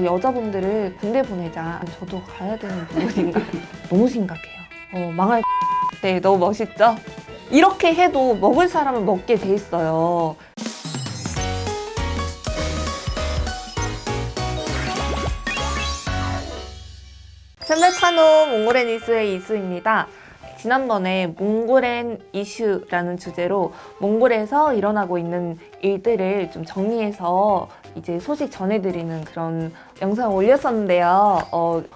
여자분들을 군대 보내자. 저도 가야 되는 부분인가? 너무 심각해요. 망할 네, 너무 멋있죠? 이렇게 해도 먹을 사람은 먹게 돼 있어요. 셀레카노 몽골엔 이슈의 이수입니다. 지난번에 몽골엔 이슈라는 주제로 몽골에서 일어나고 있는 일들을 좀 정리해서 이제 소식 전해드리는 그런 영상을 올렸었는데요.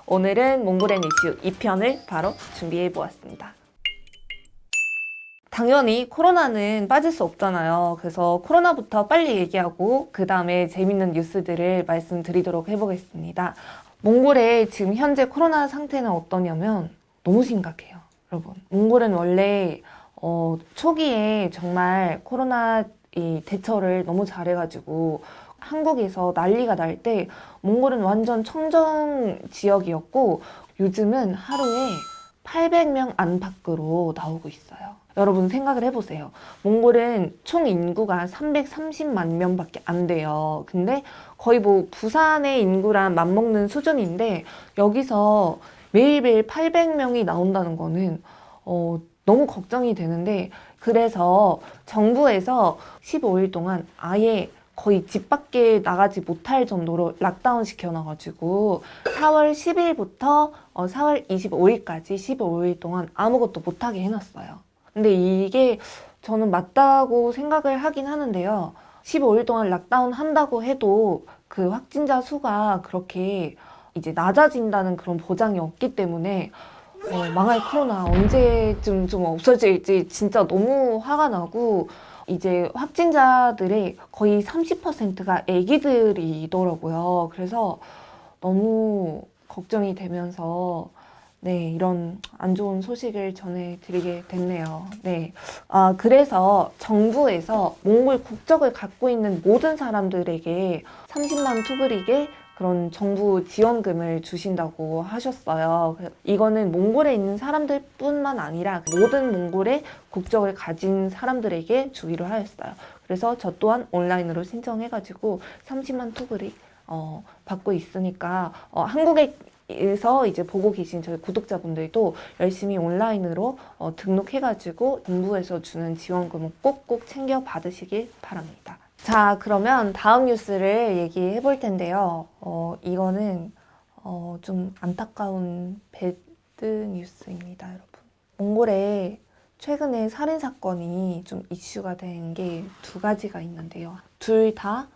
오늘은 몽골엔 이슈 2편을 바로 준비해 보았습니다. 당연히 코로나는 빠질 수 없잖아요. 그래서 코로나부터 빨리 얘기하고 그 다음에 재밌는 뉴스들을 말씀드리도록 해보겠습니다. 몽골의 지금 현재 코로나 상태는 어떠냐면 너무 심각해요. 여러분, 몽골은 원래 초기에 정말 코로나 이 대처를 너무 잘해가지고 한국에서 난리가 날 때 몽골은 완전 청정 지역이었고 요즘은 하루에 800명 안팎으로 나오고 있어요. 여러분 생각을 해보세요. 몽골은 총 인구가 330만 명밖에 안 돼요. 근데 거의 뭐 부산의 인구랑 맞먹는 수준인데 여기서 매일매일 800명이 나온다는 거는 너무 걱정이 되는데 그래서 정부에서 15일 동안 아예 거의 집 밖에 나가지 못할 정도로 락다운 시켜놔가지고 4월 10일부터 4월 25일까지 15일 동안 아무것도 못하게 해놨어요. 근데 이게 저는 맞다고 생각을 하긴 하는데요. 15일 동안 락다운 한다고 해도 그 확진자 수가 그렇게 이제 낮아진다는 그런 보장이 없기 때문에 망할 코로나 언제쯤 좀 없어질지 진짜 너무 화가 나고 이제 확진자들의 거의 30%가 애기들이더라고요. 그래서 너무 걱정이 되면서 네, 이런 안 좋은 소식을 전해드리게 됐네요. 네. 그래서 정부에서 몽골 국적을 갖고 있는 모든 사람들에게 30만 투브릭의 그런 정부 지원금을 주신다고 하셨어요. 이거는 몽골에 있는 사람들뿐만 아니라 모든 몽골의 국적을 가진 사람들에게 주기로 하였어요. 그래서 저 또한 온라인으로 신청해가지고 30만 투브릭 받고 있으니까 한국에서 이제 보고 계신 저희 구독자분들도 열심히 온라인으로 등록해가지고 정부에서 주는 지원금을 꼭꼭 챙겨 받으시길 바랍니다. 자, 그러면 다음 뉴스를 얘기해 볼 텐데요. 이거는 좀 안타까운 배드 뉴스입니다, 여러분. 몽골에 최근에 살인 사건이 좀 이슈가 된 게 두 가지가 있는데요. 둘 다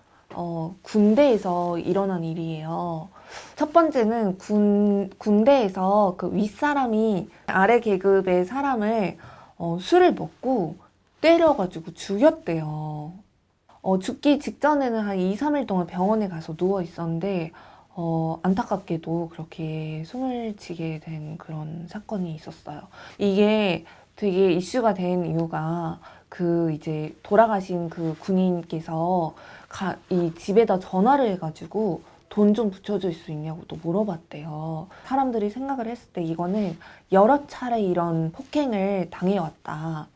군대에서 일어난 일이에요. 첫 번째는 군대에서 그 윗사람이 아래 계급의 사람을 술을 먹고 때려가지고 죽였대요. 죽기 직전에는 한 2, 3일 동안 병원에 가서 누워 있었는데 안타깝게도 그렇게 숨을 치게 된 그런 사건이 있었어요. 이게 되게 이슈가 된 이유가 그 이제 돌아가신 그 군인께서 이 집에다 전화를 해가지고 돈 좀 붙여줄 수 있냐고 또 물어봤대요. 사람들이 생각을 했을 때 이거는 여러 차례 이런 폭행을 당해왔다.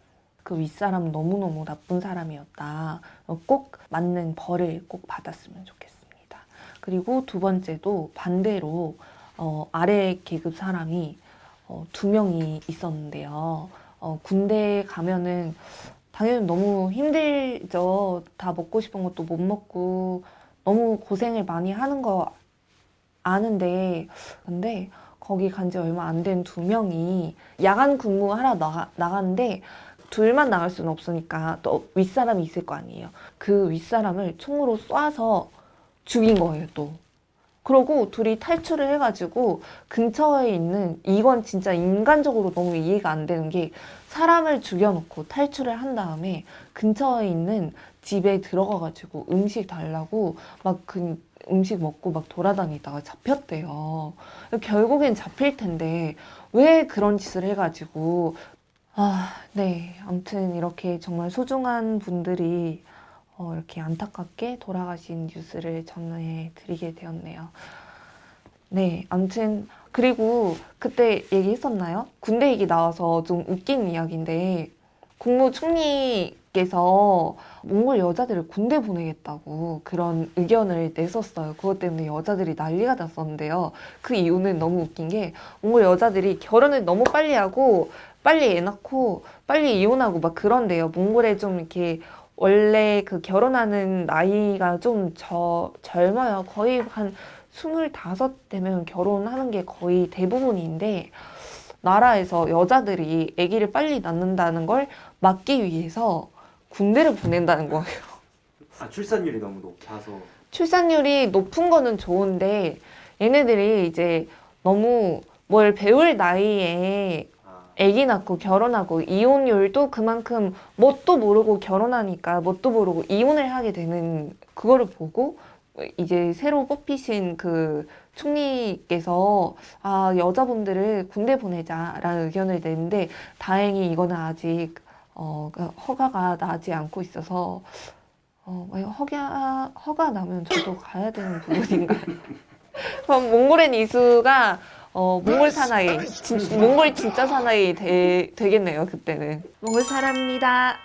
그 윗사람은 너무너무 나쁜 사람이었다. 꼭 맞는 벌을 꼭 받았으면 좋겠습니다. 그리고 두 번째도 반대로 아래 계급 사람이 두 명이 있었는데요. 군대 가면은 당연히 너무 힘들죠. 다 먹고 싶은 것도 못 먹고 너무 고생을 많이 하는 거 아는데 근데 거기 간 지 얼마 안 된 두 명이 야간 근무하러 나갔는데 둘만 나갈 수는 없으니까 또 윗사람이 있을 거 아니에요. 그 윗사람을 총으로 쏴서 죽인 거예요, 또. 그러고 둘이 탈출을 해가지고 근처에 있는 이건 진짜 인간적으로 너무 이해가 안 되는 게 사람을 죽여놓고 탈출을 한 다음에 근처에 있는 집에 들어가가지고 음식 달라고 막 그 음식 먹고 막 돌아다니다가 잡혔대요. 결국엔 잡힐 텐데 왜 그런 짓을 해가지고 네. 아무튼 이렇게 정말 소중한 분들이 이렇게 안타깝게 돌아가신 뉴스를 전해드리게 되었네요. 네. 아무튼 그리고 그때 얘기했었나요? 군대 얘기 나와서 좀 웃긴 이야기인데 국무총리께서 총리께서 몽골 여자들을 군대 보내겠다고 그런 의견을 냈었어요. 그것 때문에 여자들이 난리가 났었는데요. 그 이유는 너무 웃긴 게 몽골 여자들이 결혼을 너무 빨리 하고 빨리 애 낳고 빨리 이혼하고 막 그런데요. 몽골에 좀 이렇게 원래 그 결혼하는 나이가 좀 젊어요. 거의 한 25 되면 결혼하는 게 거의 대부분인데 나라에서 여자들이 아기를 빨리 낳는다는 걸 막기 위해서 군대를 보낸다는 거예요. 아, 출산율이 너무 높아서. 출산율이 높은 거는 좋은데 얘네들이 이제 너무 뭘 배울 나이에 아기 낳고 결혼하고 이혼율도 그만큼 뭣도 모르고 결혼하니까 뭣도 모르고 이혼을 하게 되는 그거를 보고 이제 새로 뽑히신 그 총리께서 여자분들을 군대 보내자라는 의견을 냈는데 다행히 이거는 아직 허가가 나지 않고 있어서 만약 허가 나면 저도 가야 되는 부분인가요? 그럼 몽골엔 이수가 몽골 사나이, 몽골 진짜 사나이 되겠네요, 그때는. 몽골 사람입니다.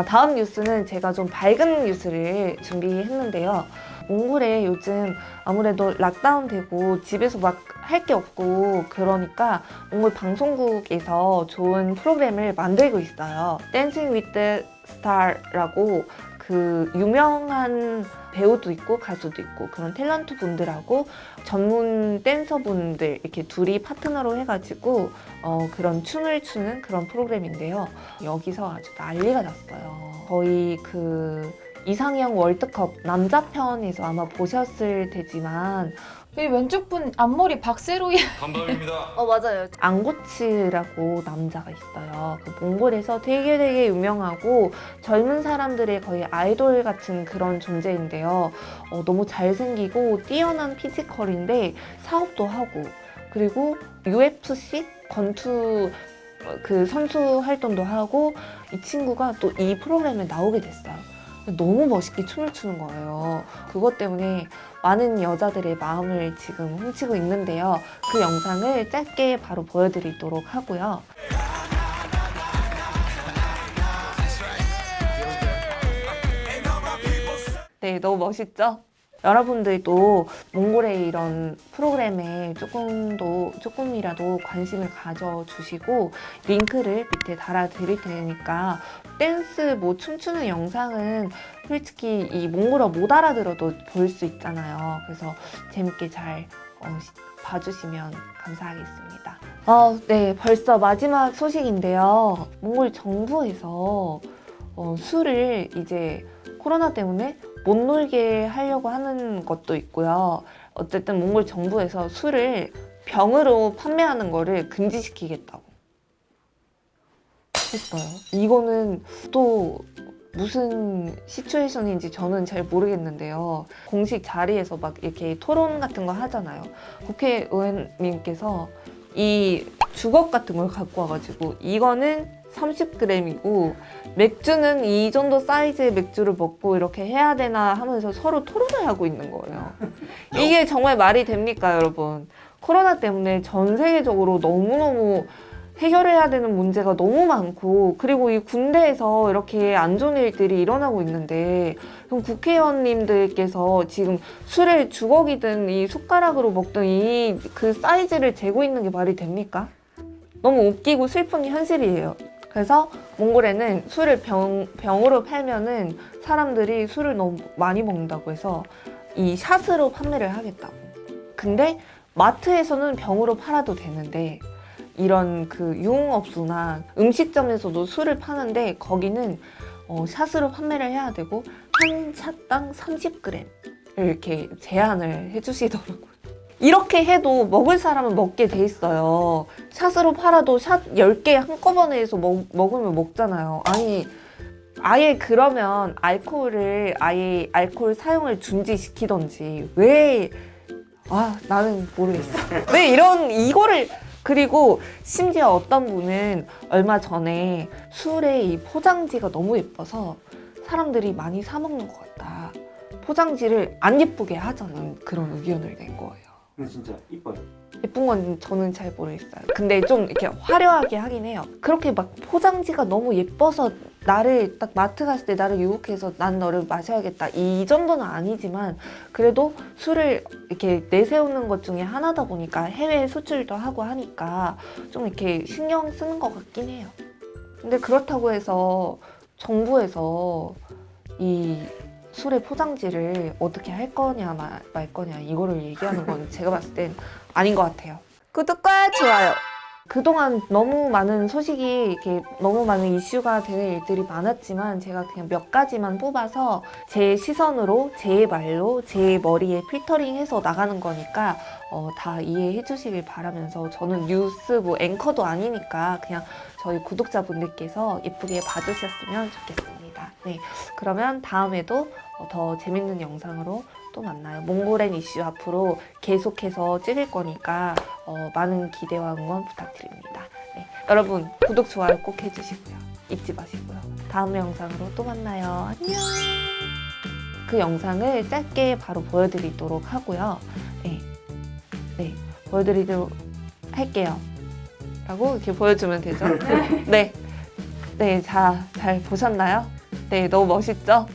다음 뉴스는 제가 좀 밝은 뉴스를 준비했는데요. 몽골에 요즘 아무래도 락다운 되고 집에서 막 할 게 없고 그러니까 몽골 방송국에서 좋은 프로그램을 만들고 있어요. Dancing with the Star라고 그 유명한 배우도 있고 가수도 있고 그런 탤런트 분들하고 전문 댄서 분들 이렇게 둘이 파트너로 해가지고 그런 춤을 추는 그런 프로그램인데요. 여기서 아주 난리가 났어요. 거의 그 이상형 월드컵 남자편에서 아마 보셨을 테지만 이 왼쪽 분 앞머리 박세로이. 감사합니다. 맞아요. 앙고츠라고 남자가 있어요. 그 몽골에서 되게 유명하고 젊은 사람들의 거의 아이돌 같은 그런 존재인데요. 너무 잘생기고 뛰어난 피지컬인데 사업도 하고 그리고 UFC 권투 그 선수 활동도 하고 이 친구가 또 이 프로그램에 나오게 됐어요. 너무 멋있게 춤을 추는 거예요. 그것 때문에 많은 여자들의 마음을 지금 훔치고 있는데요. 그 영상을 짧게 바로 보여드리도록 하고요. 네, 너무 멋있죠? 여러분들도 몽골의 이런 프로그램에 조금이라도 관심을 가져주시고 링크를 밑에 달아드릴 테니까 댄스 뭐 춤추는 영상은 솔직히 이 몽골어 못 알아들어도 볼 수 있잖아요. 그래서 재밌게 잘 봐주시면 감사하겠습니다. 네, 벌써 마지막 소식인데요. 몽골 정부에서 술을 이제 코로나 때문에 못 놀게 하려고 하는 것도 있고요. 어쨌든 몽골 정부에서 술을 병으로 판매하는 거를 금지시키겠다고 했어요. 이거는 또 무슨 시츄에이션인지 저는 잘 모르겠는데요. 공식 자리에서 막 이렇게 토론 같은 거 하잖아요. 국회의원님께서 이 주걱 같은 걸 갖고 와가지고 이거는 30g이고 맥주는 이 정도 사이즈의 맥주를 먹고 이렇게 해야 되나 하면서 서로 토론을 하고 있는 거예요. 이게 정말 말이 됩니까, 여러분? 코로나 때문에 전 세계적으로 너무너무 해결해야 되는 문제가 너무 많고 그리고 이 군대에서 이렇게 안 좋은 일들이 일어나고 있는데 그럼 국회의원님들께서 지금 술을 주걱이든 이 숟가락으로 먹든 이 그 사이즈를 재고 있는 게 말이 됩니까? 너무 웃기고 슬픈 현실이에요. 그래서 몽골에는 술을 병으로 팔면은 사람들이 술을 너무 많이 먹는다고 해서 이 샷으로 판매를 하겠다고. 근데 마트에서는 병으로 팔아도 되는데 이런 그 유흥업소나 음식점에서도 술을 파는데 거기는 샷으로 판매를 해야 되고 한 샷당 30g을 이렇게 제한을 해주시더라고요. 이렇게 해도 먹을 사람은 먹게 돼 있어요. 샷으로 팔아도 샷 10개 한꺼번에 해서 먹으면 먹잖아요. 아니 아예 그러면 아예 알코올 사용을 중지시키던지 왜 나는 모르겠어. 왜 이거를 그리고 심지어 어떤 분은 얼마 전에 술의 이 포장지가 너무 예뻐서 사람들이 많이 사 먹는 것 같다. 포장지를 안 예쁘게 하자는 그런 의견을 낸 거예요. 근데 진짜 이뻐요. 예쁜 건 저는 잘 모르겠어요. 근데 좀 이렇게 화려하게 하긴 해요. 그렇게 막 포장지가 너무 예뻐서 나를 딱 마트 갔을 때 나를 유혹해서 난 너를 마셔야겠다 이 정도는 아니지만 그래도 술을 이렇게 내세우는 것 중에 하나다 보니까 해외 수출도 하고 하니까 좀 이렇게 신경 쓰는 것 같긴 해요. 근데 그렇다고 해서 정부에서 이 술의 포장지를 어떻게 할 거냐 말 거냐 이거를 얘기하는 건 제가 봤을 땐 아닌 것 같아요. 구독과 좋아요. 그동안 너무 많은 소식이 이렇게 너무 많은 이슈가 되는 일들이 많았지만 제가 그냥 몇 가지만 뽑아서 제 시선으로 제 말로 제 머리에 필터링해서 나가는 거니까 다 이해해 주시길 바라면서 저는 뉴스 뭐 앵커도 아니니까 그냥 저희 구독자분들께서 예쁘게 봐주셨으면 좋겠습니다. 네, 그러면 다음에도 더 재밌는 영상으로 또 만나요. 몽골엔 이슈 앞으로 계속해서 찍을 거니까 많은 기대와 응원 부탁드립니다. 네, 여러분 구독, 좋아요 꼭 해주시고요. 잊지 마시고요. 다음 영상으로 또 만나요. 안녕. 그 영상을 짧게 바로 보여드리도록 하고요. 네, 보여드리도록 할게요. 라고 이렇게 보여주면 되죠. 네, 잘 보셨나요? 네, 너무 멋있죠?